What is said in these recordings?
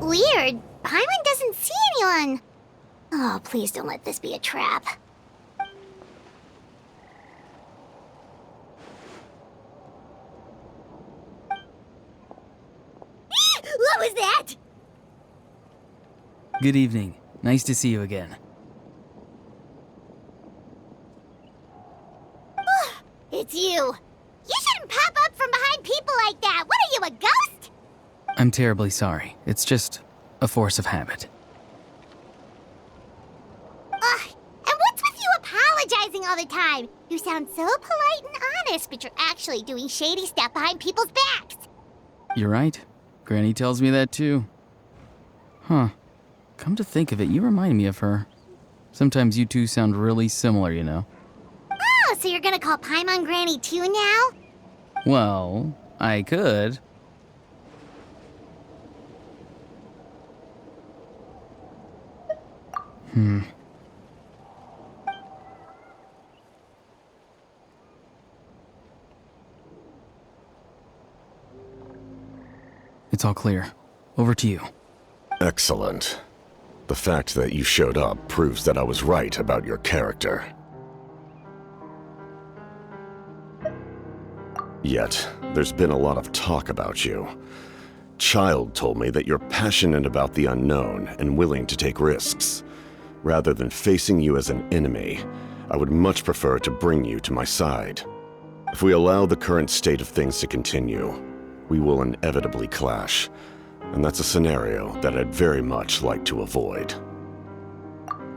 Weird. Paimon doesn't see anyone. Oh, please don't let this be a trap. What was that? Good evening. Nice to see you again. It's you. You shouldn't pop up from behind people like that. What are you, a ghost? I'm terribly sorry. It's just a force of habit. And what's with you apologizing all the time? You sound so polite and honest, but you're actually doing shady stuff behind people's backs. You're right. Granny tells me that too. Huh. Come to think of it, you remind me of her. Sometimes you two sound really similar, you know. Oh, so you're gonna call Paimon Granny too now? Well, I could. It's all clear. Over to you. Excellent. The fact that you showed up proves that I was right about your character. Yet, there's been a lot of talk about you. Child told me that you're passionate about the unknown and willing to take risks. Rather than facing you as an enemy, I would much prefer to bring you to my side. If we allow the current state of things to continue, we will inevitably clash, and that's a scenario that I'd very much like to avoid.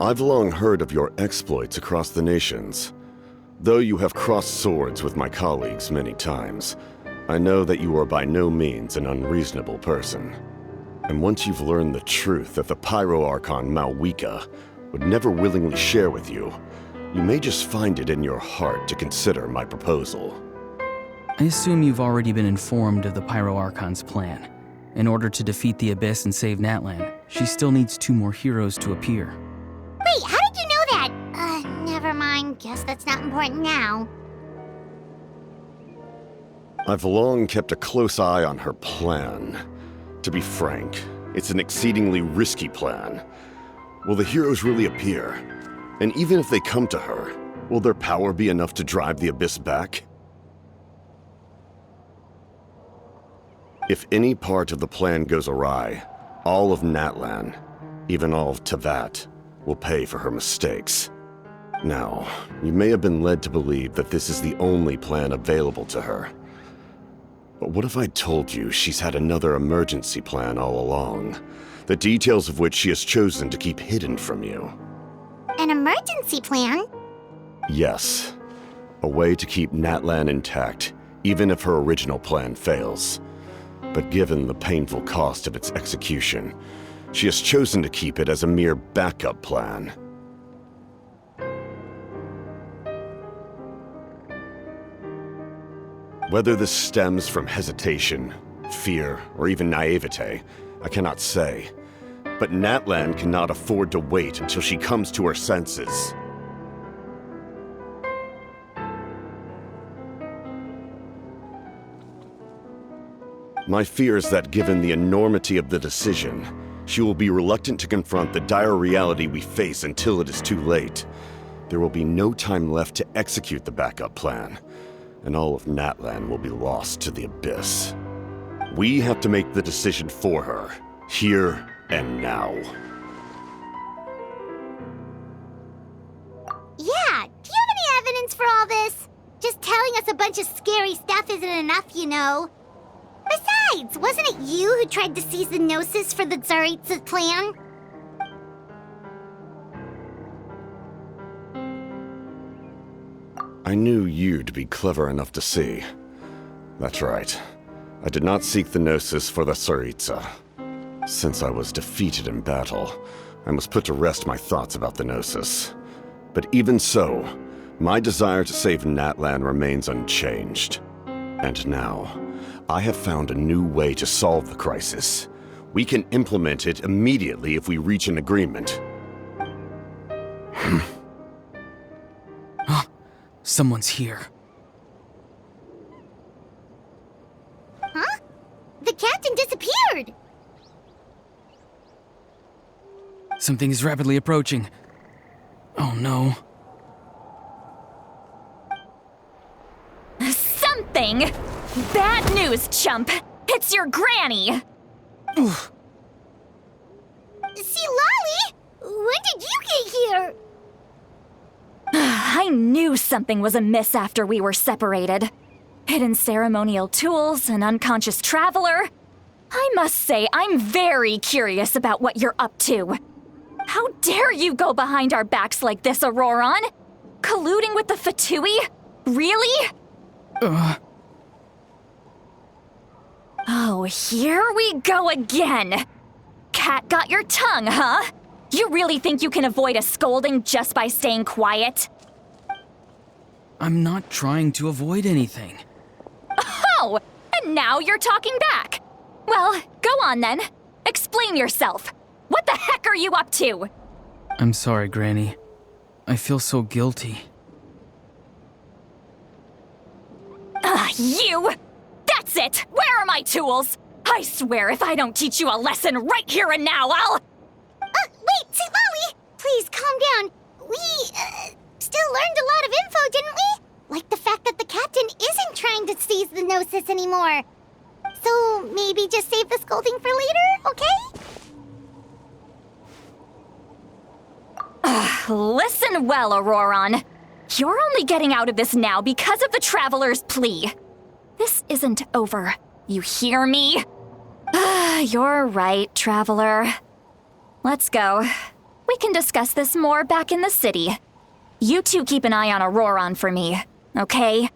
I've long heard of your exploits across the nations. Though you have crossed swords with my colleagues many times, I know that you are by no means an unreasonable person. And once you've learned the truth that the Pyro Archon Malwika would never willingly share with you, you may just find it in your heart to consider my proposal. I assume you've already been informed of the Pyro Archon's plan. In order to defeat the Abyss and save Natlan, she still needs 2 more heroes to appear. Wait, how did you know that? Never mind. Guess that's not important now. I've long kept a close eye on her plan. To be frank, it's an exceedingly risky plan. Will the heroes really appear? And even if they come to her, will their power be enough to drive the Abyss back? If any part of the plan goes awry, all of Natlan, even all of Teyvat, will pay for her mistakes. Now, you may have been led to believe that this is the only plan available to her. But what if I told you she's had another emergency plan all along, the details of which she has chosen to keep hidden from you? An emergency plan? Yes. A way to keep Natlan intact, even if her original plan fails. But given the painful cost of its execution, she has chosen to keep it as a mere backup plan. Whether this stems from hesitation, fear, or even naivete, I cannot say. But Natlan cannot afford to wait until she comes to her senses. My fear is that given the enormity of the decision, she will be reluctant to confront the dire reality we face until it is too late. There will be no time left to execute the backup plan, and all of Natlan will be lost to the Abyss. We have to make the decision for her, here and now. Yeah, do you have any evidence for all this? Just telling us a bunch of scary stuff isn't enough, you know. Besides, wasn't it you who tried to seize the Gnosis for the Tsaritsa plan? I knew you'd be clever enough to see. That's right. I did not seek the Gnosis for the Tsaritsa. Since I was defeated in battle, I must put to rest my thoughts about the Gnosis. But even so, my desire to save Natlan remains unchanged. And now, I have found a new way to solve the crisis. We can implement it immediately if we reach an agreement. Someone's here. Huh? The captain disappeared! Something is rapidly approaching. Oh no. Something? Bad news, chump! It's your granny! Oof. See, Lolly? When did you get here? I knew something was amiss after we were separated. Hidden ceremonial tools, an unconscious traveler. I must say, I'm very curious about what you're up to. How dare you go behind our backs like this, Auroron? Colluding with the Fatui? Really? Oh, here we go again. Cat got your tongue, huh? You really think you can avoid a scolding just by staying quiet? I'm not trying to avoid anything. Oh, and now you're talking back. Well, go on then. Explain yourself. What the heck are you up to? I'm sorry, Granny. I feel so guilty. You! That's it! Where are my tools? I swear if I don't teach you a lesson right here and now, I'll... Wait, see, Lolly! Please, calm down. We, still learned a lot of info, didn't we? Like the fact that the captain isn't trying to seize the Gnosis anymore. So, maybe just save the scolding for later, okay? Listen well, Auroron. You're only getting out of this now because of the Traveler's plea. This isn't over. You hear me? You're right, Traveler. Let's go. We can discuss this more back in the city. You two keep an eye on Auroron for me, okay?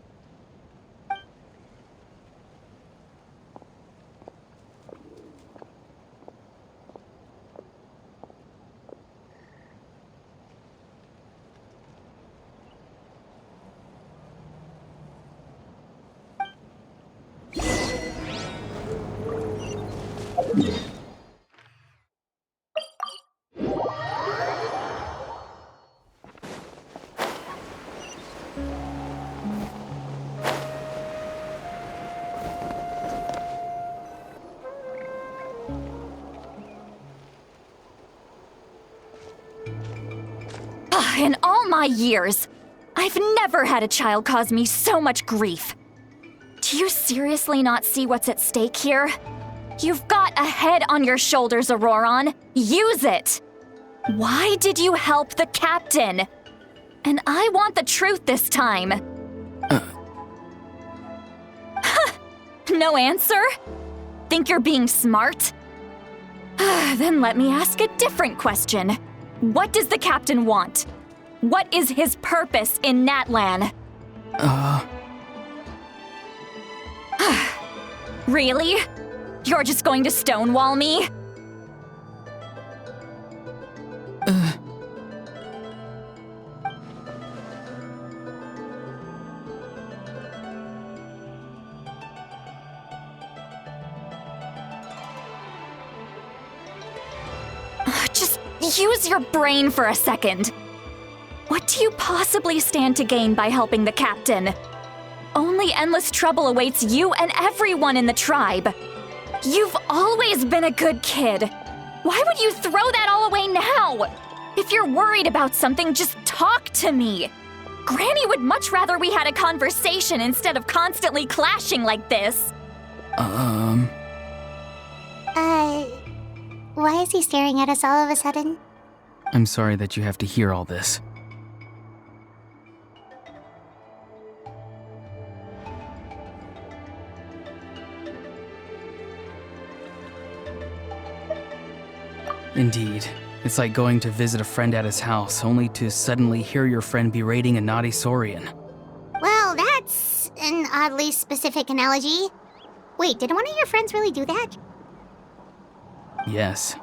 In all my years, I've never had a child cause me so much grief. Do you seriously not see what's at stake here? You've got a head on your shoulders, Auroron. Use it! Why did you help the captain? And I want the truth this time. No answer? Think you're being smart? Then let me ask a different question. What does the captain want? What is his purpose in Natlan? Really? You're just going to stonewall me? Just use your brain for a second. What do you possibly stand to gain by helping the captain? Only endless trouble awaits you and everyone in the tribe. You've always been a good kid. Why would you throw that all away now? If you're worried about something, just talk to me. Granny would much rather we had a conversation instead of constantly clashing like this. Why is he staring at us all of a sudden? I'm sorry that you have to hear all this. Indeed. It's like going to visit a friend at his house, only to suddenly hear your friend berating a naughty Saurian. oddly specific analogy. Wait, did one of your friends really do that? Yes.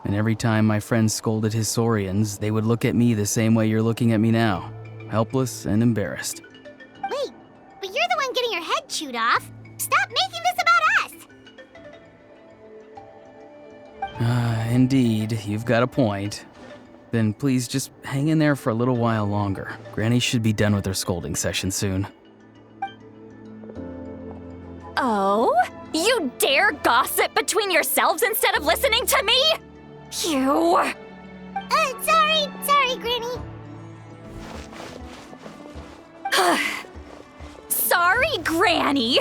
And every time my friends scolded his Saurians, they would look at me the same way you're looking at me now. Helpless and embarrassed. Wait, but you're the one getting your head chewed off. Stop making this about us! Indeed, you've got a point. Then please just hang in there for a little while longer. Granny should be done with her scolding session soon. Oh? You dare gossip between yourselves instead of listening to me? You... Sorry, Granny. Sorry, Granny.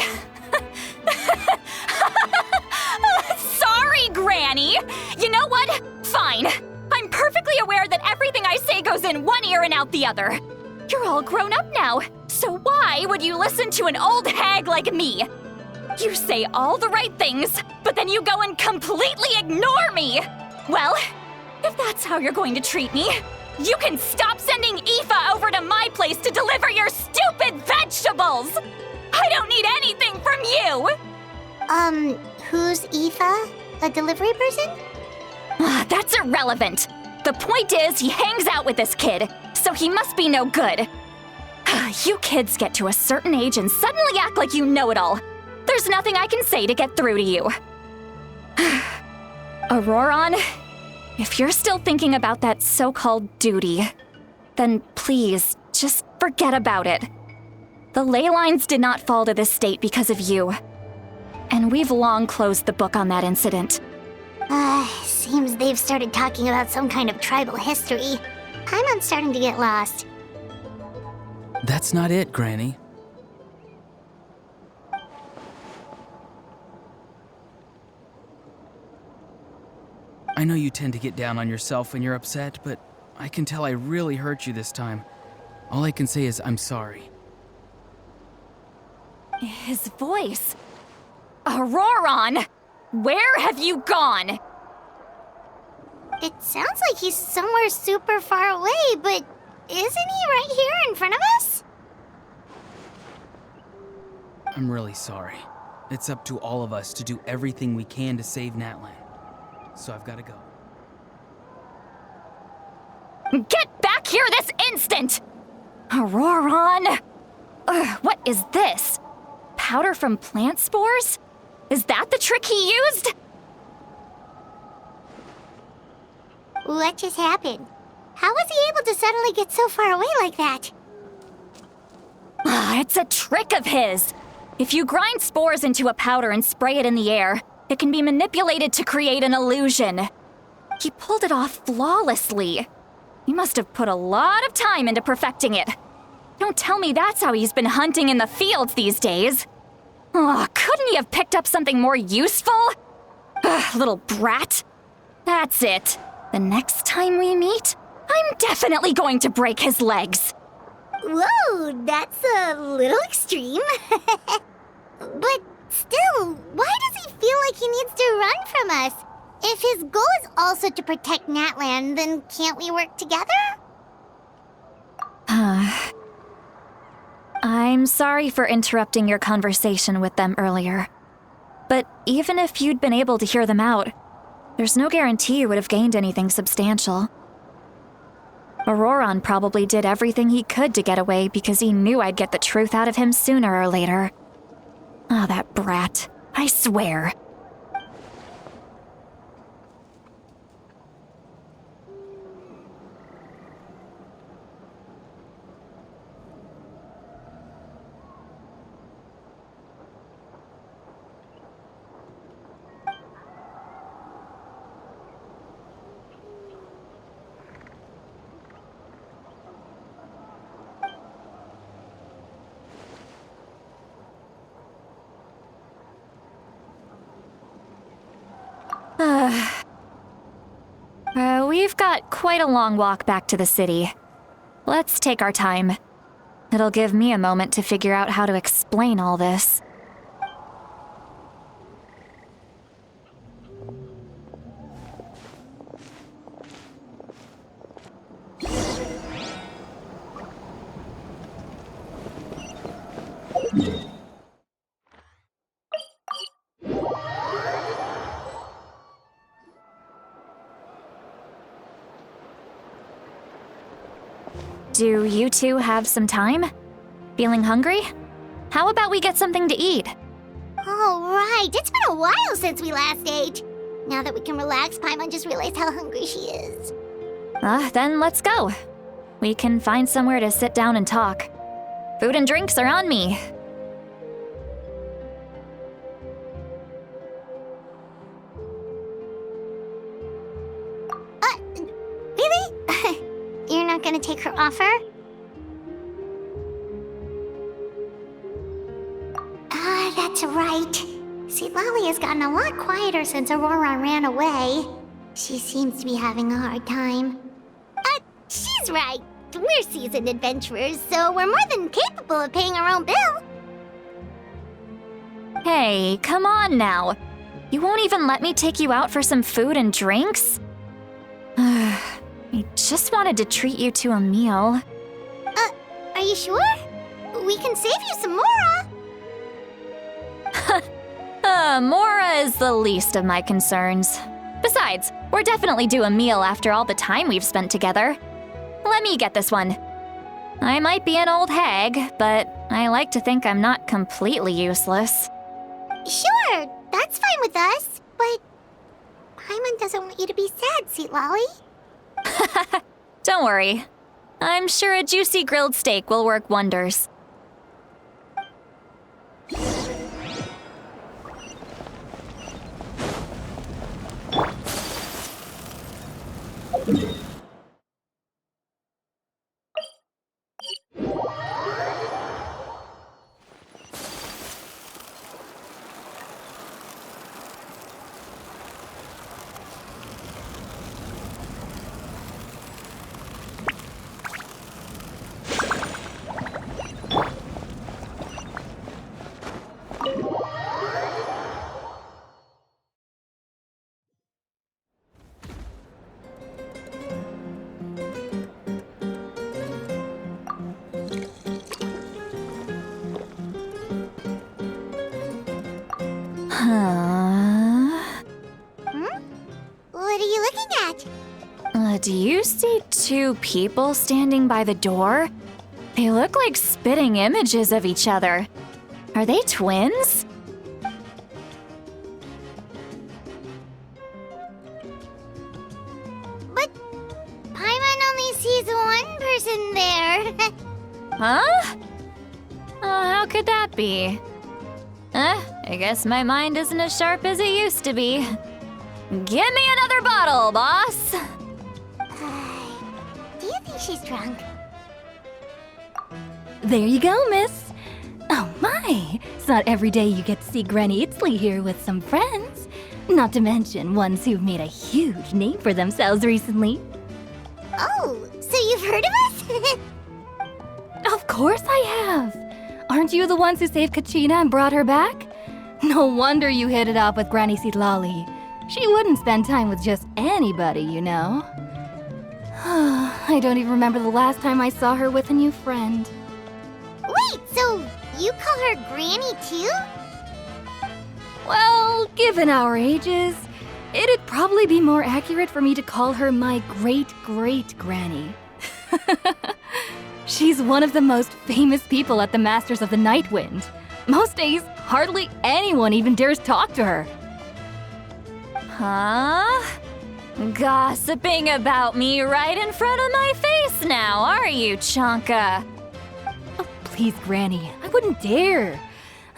Sorry, Granny. You know what? Fine. I'm perfectly aware that everything I say goes in one ear and out the other. You're all grown up now, so why would you listen to an old hag like me? You say all the right things, but then you go and completely ignore me. Well, if that's how you're going to treat me, you can stop sending Aoife over to my place to deliver your stupid vegetables! I don't need anything from you! Who's Aoife? A delivery person? That's irrelevant. The point is, he hangs out with this kid, so he must be no good. You kids get to a certain age and suddenly act like you know it all. There's nothing I can say to get through to you. Auroron, if you're still thinking about that so-called duty, then please, just forget about it. The ley lines did not fall to this state because of you. And we've long closed the book on that incident. Seems they've started talking about some kind of tribal history. I'm starting to get lost. That's not it, Granny. I know you tend to get down on yourself when you're upset, but I can tell I really hurt you this time. All I can say is I'm sorry. His voice. Auroron! Where have you gone? It sounds like he's somewhere super far away, but isn't he right here in front of us? I'm really sorry. It's up to all of us to do everything we can to save Natlan. So I've got to go. Get back here this instant! Auroron! What is this? Powder from plant spores? Is that the trick he used? What just happened? How was he able to suddenly get so far away like that? It's a trick of his. If you grind spores into a powder and spray it in the air, it can be manipulated to create an illusion. He pulled it off flawlessly. He must have put a lot of time into perfecting it. Don't tell me that's how he's been hunting in the fields these days. Oh, couldn't he have picked up something more useful? Little brat. That's it. The next time we meet, I'm definitely going to break his legs. Whoa, that's a little extreme. But still, why does he feel like he needs to run from us? If his goal is also to protect Natlan, then can't we work together? I'm sorry for interrupting your conversation with them earlier. But even if you'd been able to hear them out, there's no guarantee you would have gained anything substantial. Auroron probably did everything he could to get away because he knew I'd get the truth out of him sooner or later. Oh, that brat. I swear. We've got quite a long walk back to the city. Let's take our time. It'll give me a moment to figure out how to explain all this. Do you two have some time? Feeling hungry? How about we get something to eat? All right, it's been a while since we last ate. Now that we can relax, Paimon just realized how hungry she is. Then let's go. We can find somewhere to sit down and talk. Food and drinks are on me. Really? You're not gonna take her offer? That's right. Citlali has gotten a lot quieter since Aurora ran away. She seems to be having a hard time. She's right. We're seasoned adventurers, so we're more than capable of paying our own bill. Hey, come on now. You won't even let me take you out for some food and drinks? I just wanted to treat you to a meal. Are you sure? We can save you some Mora. Mora is the least of my concerns. Besides, we're definitely due a meal after all the time we've spent together. Let me get this one. I might be an old hag, but I like to think I'm not completely useless. Sure, that's fine with us, but Paimon doesn't want you to be sad, Citlali. Don't worry. I'm sure a juicy grilled steak will work wonders. What are you looking at? Do you see two people standing by the door? They look like spitting images of each other. Are they twins? But Paimon only sees one person there. Huh? How could that be? I guess my mind isn't as sharp as it used to be. Give me another bottle, boss! Do you think she's drunk? There you go, miss. Oh my, it's not every day you get to see Granny Itzley here with some friends. Not to mention ones who've made a huge name for themselves recently. Oh, so you've heard of us? Of course I have. Aren't you the ones who saved Kachina and brought her back? No wonder you hit it off with Granny Citlali. She wouldn't spend time with just anybody, you know. I don't even remember the last time I saw her with a new friend. Wait, so you call her Granny too? Well, given our ages, it'd probably be more accurate for me to call her my great-great-granny. She's one of the most famous people at the Masters of the Nightwind. Most days, hardly anyone even dares talk to her. Huh? Gossiping about me right in front of my face now, are you, Chonka? Oh, please, Granny, I wouldn't dare.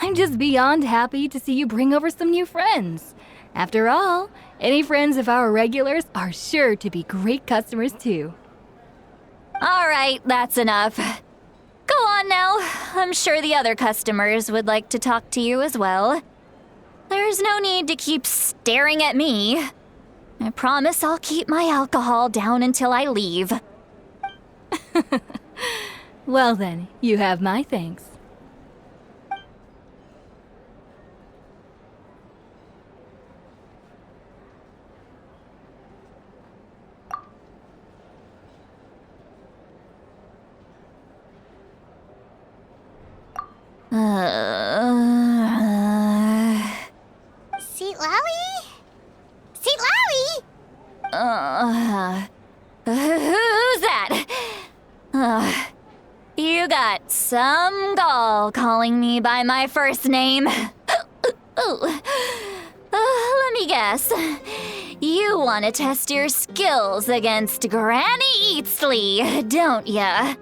I'm just beyond happy to see you bring over some new friends. After all, any friends of our regulars are sure to be great customers too. All right, that's enough. Go on now. I'm sure the other customers would like to talk to you as well. There's no need to keep staring at me. I promise I'll keep my alcohol down until I leave. Well then, you have my thanks. Citlali? Citlali? Who's that? You got some gall calling me by my first name. Let me guess. You want to test your skills against Granny Eatsley, don't ya?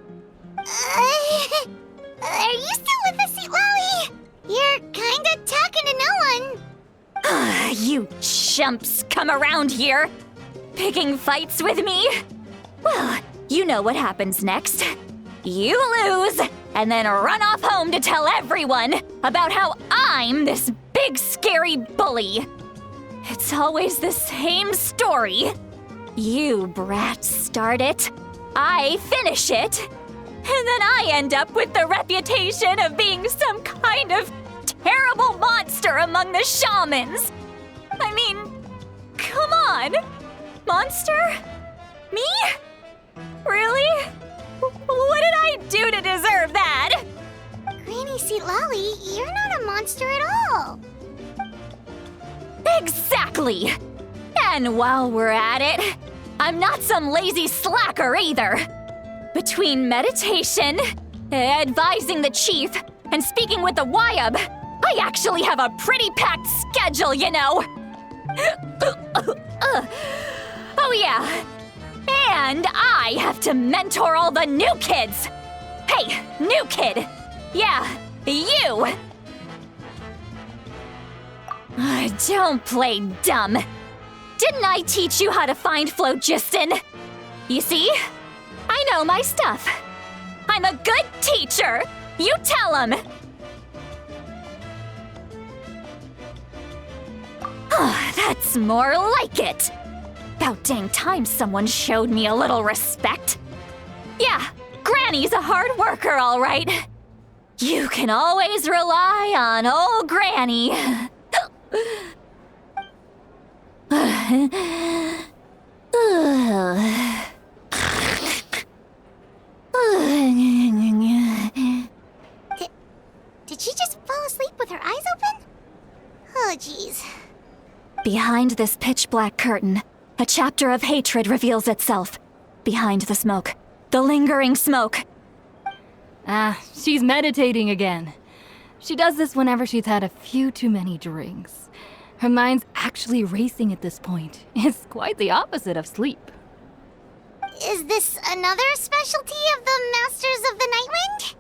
Are you still with us, Sweet Lolly? You're kinda talking to no one. You chumps come around here, picking fights with me? Well, you know what happens next. You lose, and then run off home to tell everyone about how I'm this big scary bully. It's always the same story. You brats start it, I finish it, and then I end up with the reputation of being some kind of terrible monster among the shamans. I mean, come on. Monster? Me? Really? What did I do to deserve that? Granny Sweet Lolly, you're not a monster at all. Exactly! And while we're at it, I'm not some lazy slacker either. Between meditation, advising the chief, and speaking with the Wyab, I actually have a pretty packed schedule, you know. Oh yeah. And I have to mentor all the new kids. Hey, new kid. Yeah, you. Don't play dumb. Didn't I teach you how to find phlogiston? You see? I know my stuff. I'm a good teacher. You tell him. That's more like it. About dang time someone showed me a little respect. Yeah, Granny's a hard worker, all right. You can always rely on old Granny. Did she just fall asleep with her eyes open? Oh, jeez. Behind this pitch-black curtain, a chapter of hatred reveals itself. Behind the smoke. The lingering smoke. She's meditating again. She does this whenever she's had a few too many drinks. Her mind's actually racing at this point. It's quite the opposite of sleep. Is this another specialty of the Masters of the Nightwind?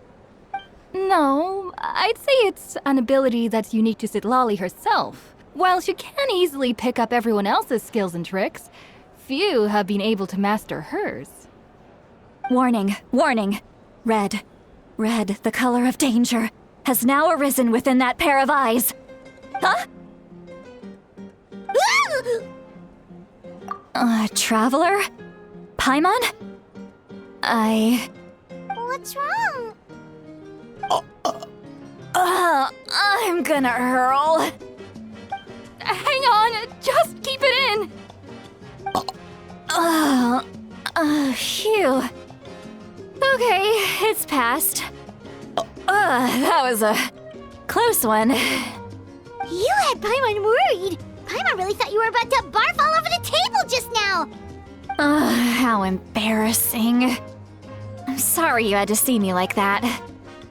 No, I'd say it's an ability that's unique to Citlali herself. While she can easily pick up everyone else's skills and tricks, few have been able to master hers. Warning, warning. Red, the color of danger, has now arisen within that pair of eyes. Huh? Traveler? Paimon? What's wrong? I'm gonna hurl. Hang on, just keep it in! Phew. Okay, it's passed. That was a close one. You had Paimon worried. Paimon really thought you were about to barf all over the table just now. How embarrassing. I'm sorry you had to see me like that.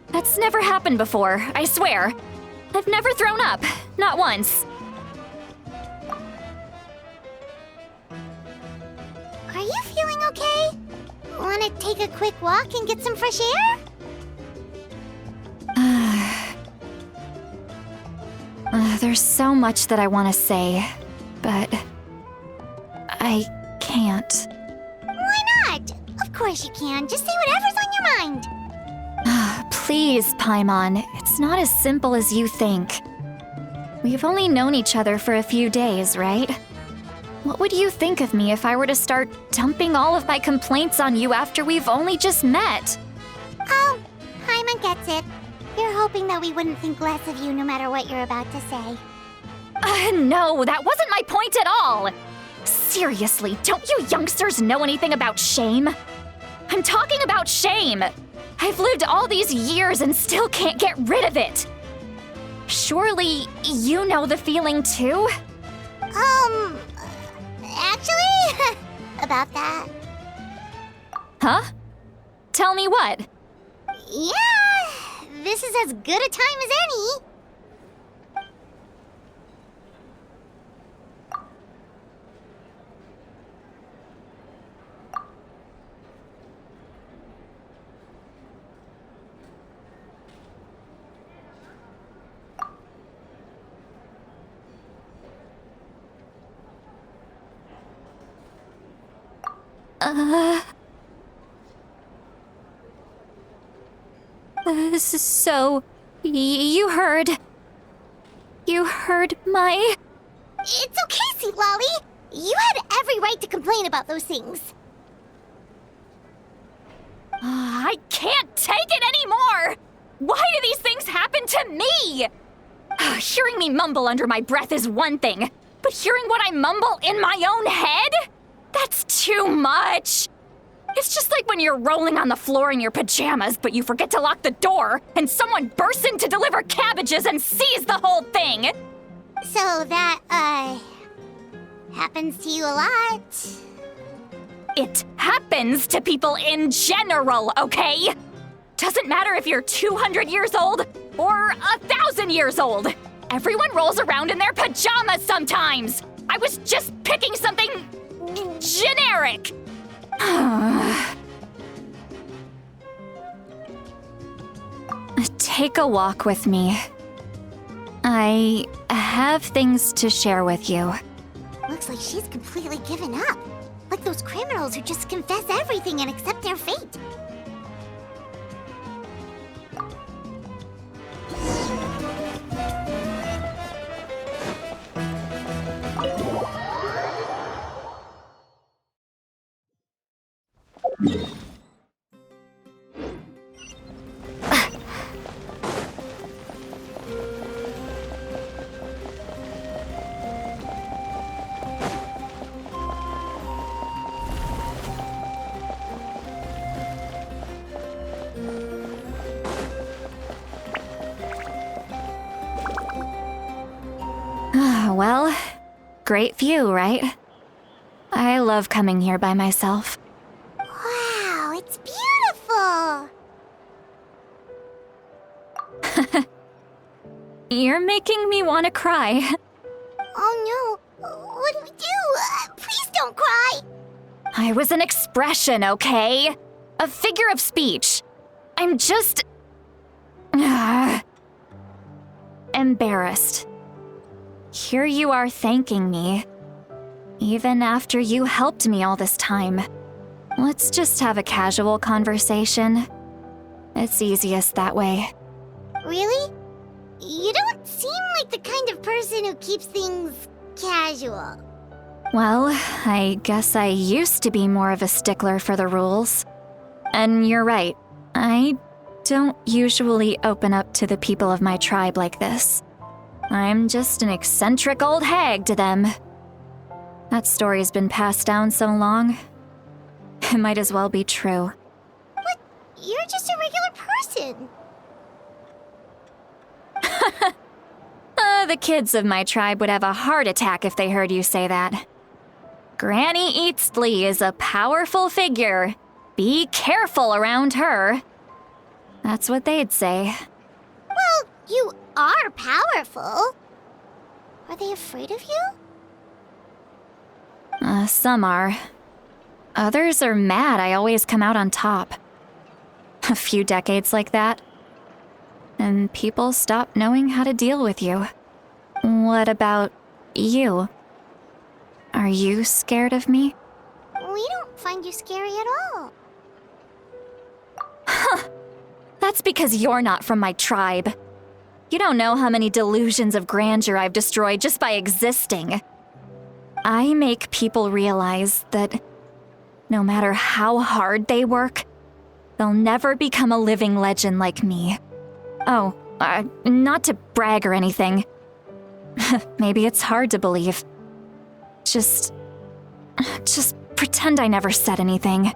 That's never happened before, I swear. I've never thrown up, not once. Are you feeling okay? Want to take a quick walk and get some fresh air? There's so much that I want to say, but I can't. Why not? Of course you can. Just say whatever's on your mind. Please, Paimon, it's not as simple as you think. We've only known each other for a few days, right? What would you think of me if I were to start dumping all of my complaints on you after we've only just met? Oh, Paimon gets it. You're hoping that we wouldn't think less of you no matter what you're about to say. No, that wasn't my point at all! Seriously, don't you youngsters know anything about shame? I'm talking about shame! I've lived all these years and still can't get rid of it! Surely, you know the feeling too? Actually, about that. Huh? Tell me what? Yeah, this is as good a time as any. So, you heard my... It's okay, Sweet Lolly. You had every right to complain about those things. I can't take it anymore! Why do these things happen to me? Hearing me mumble under my breath is one thing, but hearing what I mumble in my own head? That's too much! It's just like when you're rolling on the floor in your pajamas, but you forget to lock the door, and someone bursts in to deliver cabbages and sees the whole thing! So that, happens to you a lot. It happens to people in general, okay? Doesn't matter if you're 200 years old or 1,000 years old. Everyone rolls around in their pajamas sometimes. I was just picking something generic. Take a walk with me. I have things to share with you. Looks like she's completely given up. Like those criminals who just confess everything and accept their fate. Well, great view, right? I love coming here by myself. Wow, it's beautiful! You're making me want to cry. Oh no, what do we do? Please don't cry! I was an expression, okay? A figure of speech. I'm just... embarrassed. Here you are thanking me. Even after you helped me all this time. Let's just have a casual conversation. It's easiest that way. Really? You don't seem like the kind of person who keeps things casual. Well, I guess I used to be more of a stickler for the rules. And you're right, I don't usually open up to the people of my tribe like this. I'm just an eccentric old hag to them. That story's been passed down so long, it might as well be true. But you're just a regular person. The kids of my tribe would have a heart attack if they heard you say that. Granny Eastley is a powerful figure. Be careful around her. That's what they'd say. Well, you are powerful. Are they afraid of you? Some are. Others are mad I always come out on top. A few decades like that, and people stop knowing how to deal with you. What about you? Are you scared of me? We don't find you scary at all. That's because you're not from my tribe. You don't know how many delusions of grandeur I've destroyed just by existing. I make people realize that no matter how hard they work, they'll never become a living legend like me. Oh, not to brag or anything. Maybe it's hard to believe. Just pretend I never said anything.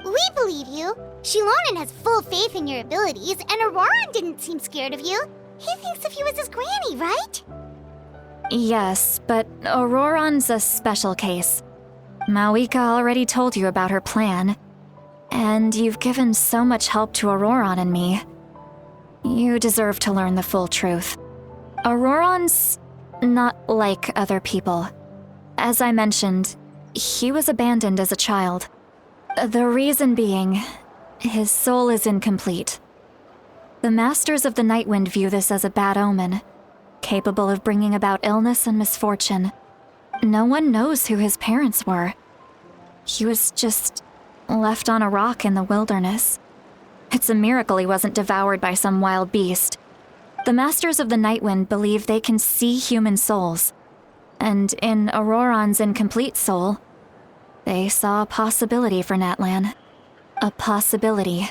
We believe you. Shilonen has full faith in your abilities, and Auroran didn't seem scared of you. He thinks of you as his granny, right? Yes, but Auroran's a special case. Mawika already told you about her plan. And you've given so much help to Auroron and me. You deserve to learn the full truth. Auroron's not like other people. As I mentioned, he was abandoned as a child. The reason being, his soul is incomplete. The Masters of the Nightwind view this as a bad omen, capable of bringing about illness and misfortune. No one knows who his parents were. He was just left on a rock in the wilderness. It's a miracle he wasn't devoured by some wild beast. The Masters of the Nightwind believe they can see human souls, and in Auroron's incomplete soul, they saw a possibility for Natlan. A possibility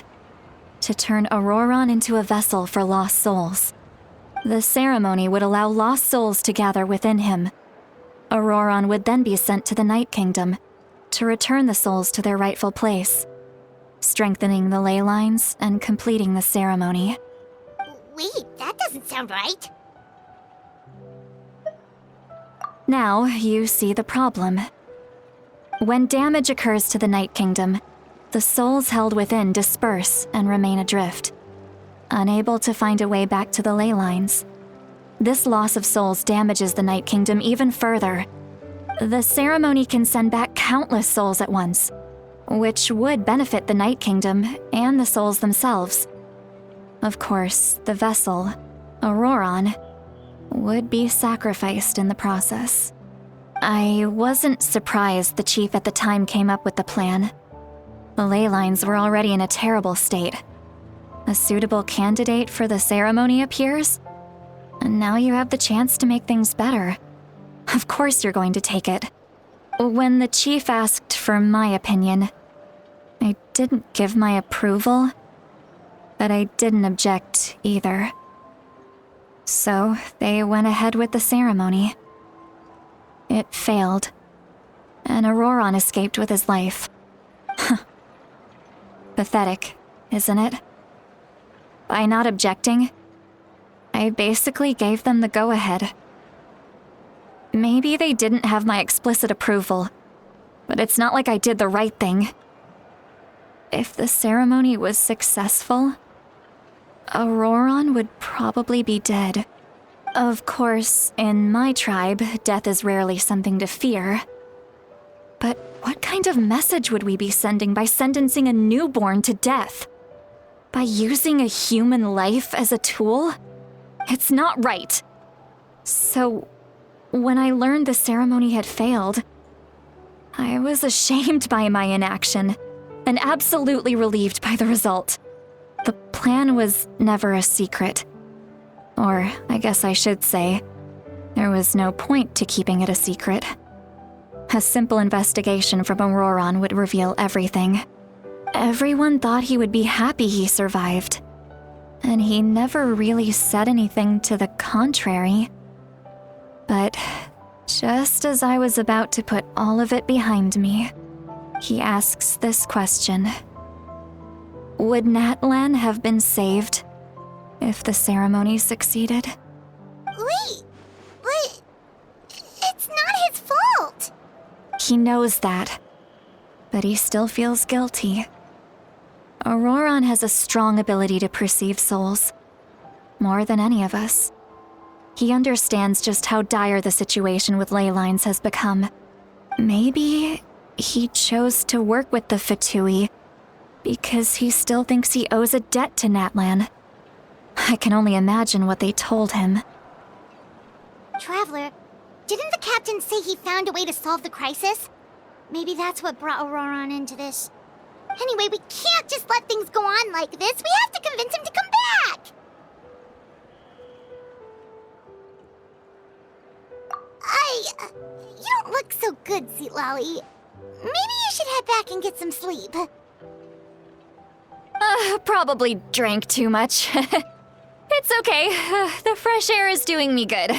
to turn Auroron into a vessel for lost souls. The ceremony would allow lost souls to gather within him. Auroron would then be sent to the Night Kingdom to return the souls to their rightful place, strengthening the ley lines and completing the ceremony. Wait, that doesn't sound right. Now you see the problem. When damage occurs to the Night Kingdom, the souls held within disperse and remain adrift, unable to find a way back to the ley lines. This loss of souls damages the Night Kingdom even further. The ceremony can send back countless souls at once, which would benefit the Night Kingdom and the souls themselves. Of course, the vessel, Auroron, would be sacrificed in the process. I wasn't surprised the chief at the time came up with the plan. The ley lines were already in a terrible state. A suitable candidate for the ceremony appears, and now you have the chance to make things better. Of course you're going to take it. When the chief asked for my opinion, I didn't give my approval, but I didn't object either. So they went ahead with the ceremony. It failed, and Auroron escaped with his life. Pathetic, isn't it? By not objecting, I basically gave them the go-ahead. Maybe they didn't have my explicit approval, but it's not like I did the right thing. If the ceremony was successful, Auroron would probably be dead. Of course, in my tribe, death is rarely something to fear. But what kind of message would we be sending by sentencing a newborn to death? By using a human life as a tool? It's not right. So, when I learned the ceremony had failed, I was ashamed by my inaction, and absolutely relieved by the result. The plan was never a secret. Or, I guess I should say, there was no point to keeping it a secret. A simple investigation from Auroron would reveal everything. Everyone thought he would be happy he survived, and he never really said anything to the contrary. But just as I was about to put all of it behind me, he asks this question. Would Natlan have been saved if the ceremony succeeded? Wait, but it's not his fault. He knows that, but he still feels guilty. Auroron has a strong ability to perceive souls, more than any of us. He understands just how dire the situation with ley lines has become. Maybe he chose to work with the Fatui because he still thinks he owes a debt to Natlan. I can only imagine what they told him. Traveler, didn't the captain say he found a way to solve the crisis? Maybe that's what brought Auroron into this. Anyway, we can't just let things go on like this. We have to convince him to come back! You don't look so good, Zitlali. Maybe you should head back and get some sleep. Probably drank too much. It's okay. The fresh air is doing me good.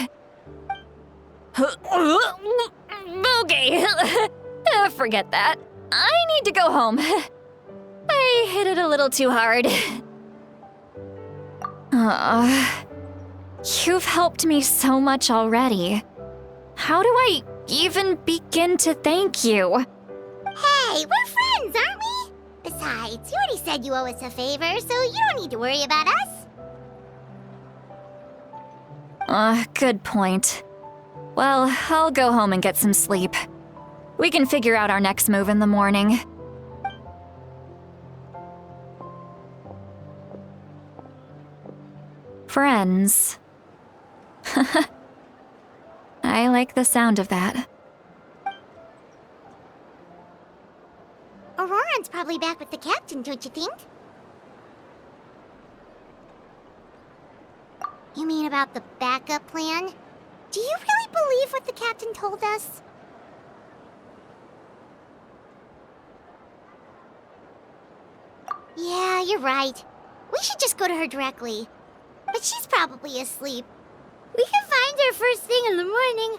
Okay. Forget that. I need to go home. I hit it a little too hard. You've helped me so much already. How do I even begin to thank you? Hey, we're friends, aren't we? Besides, you already said you owe us a favor, so you don't need to worry about us. Good point. Well, I'll go home and get some sleep. We can figure out our next move in the morning. Friends. I like the sound of that. Auroran's probably back with the captain, don't you think? You mean about the backup plan? Do you really believe what the captain told us? Yeah, you're right. We should just go to her directly. But she's probably asleep. We can find her first thing in the morning.